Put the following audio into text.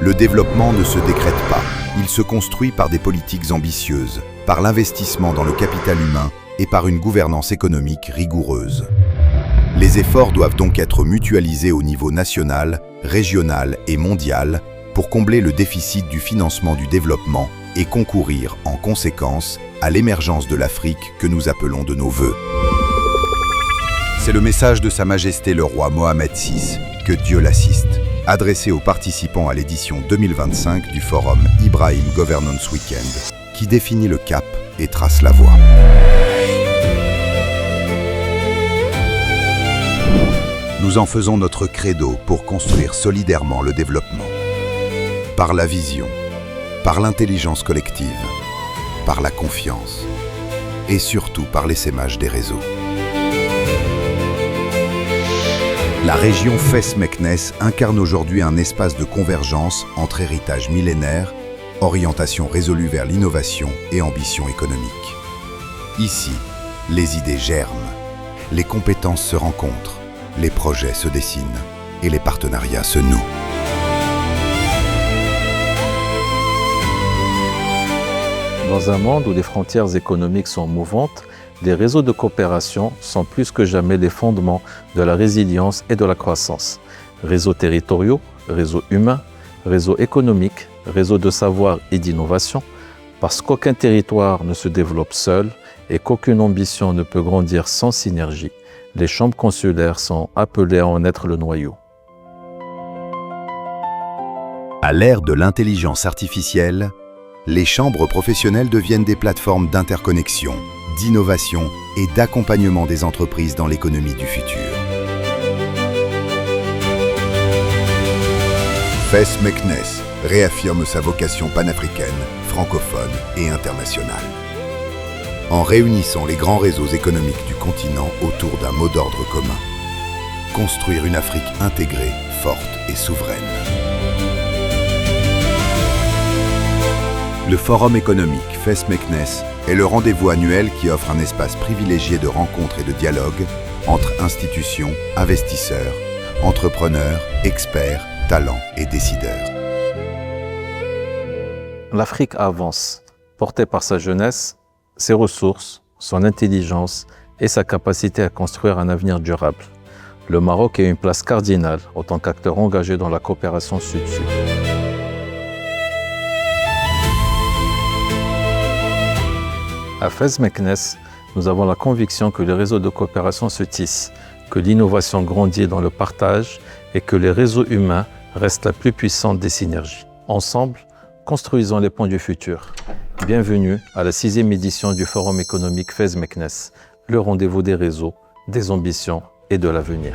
Le développement ne se décrète pas. Il se construit par des politiques ambitieuses, par l'investissement dans le capital humain et par une gouvernance économique rigoureuse. Les efforts doivent donc être mutualisés au niveau national, régional et mondial pour combler le déficit du financement du développement et concourir, en conséquence, à l'émergence de l'Afrique que nous appelons de nos vœux. C'est le message de Sa Majesté le roi Mohamed VI, que Dieu l'assiste, adressé aux participants à l'édition 2025 du Forum Ibrahim Governance Weekend, qui définit le cap et trace la voie. Nous en faisons notre credo pour construire solidairement le développement. Par la vision, par l'intelligence collective, par la confiance et surtout par l'essaimage des réseaux. La région Fès-Meknès incarne aujourd'hui un espace de convergence entre héritage millénaire, orientation résolue vers l'innovation et ambition économique. Ici, les idées germent, les compétences se rencontrent, les projets se dessinent et les partenariats se nouent. Dans un monde où les frontières économiques sont mouvantes, les réseaux de coopération sont plus que jamais les fondements de la résilience et de la croissance. Réseaux territoriaux, réseaux humains, réseaux économiques, réseaux de savoir et d'innovation, parce qu'aucun territoire ne se développe seul et qu'aucune ambition ne peut grandir sans synergie, les chambres consulaires sont appelées à en être le noyau. À l'ère de l'intelligence artificielle, les chambres professionnelles deviennent des plateformes d'interconnexion, d'innovation et d'accompagnement des entreprises dans l'économie du futur. Fès-Meknès réaffirme sa vocation panafricaine, francophone et internationale. En réunissant les grands réseaux économiques du continent autour d'un mot d'ordre commun. Construire une Afrique intégrée, forte et souveraine. Le Forum économique Fès-Meknès est le rendez-vous annuel qui offre un espace privilégié de rencontres et de dialogue entre institutions, investisseurs, entrepreneurs, experts, talents et décideurs. L'Afrique avance, portée par sa jeunesse, ses ressources, son intelligence et sa capacité à construire un avenir durable. Le Maroc a une place cardinale en tant qu'acteur engagé dans la coopération sud-sud. À Fès-Meknès, nous avons la conviction que les réseaux de coopération se tissent, que l'innovation grandit dans le partage et que les réseaux humains restent la plus puissante des synergies. Ensemble, construisons les ponts du futur. Bienvenue à la 6e édition du Forum économique Fès-Meknès, le rendez-vous des réseaux, des ambitions et de l'avenir.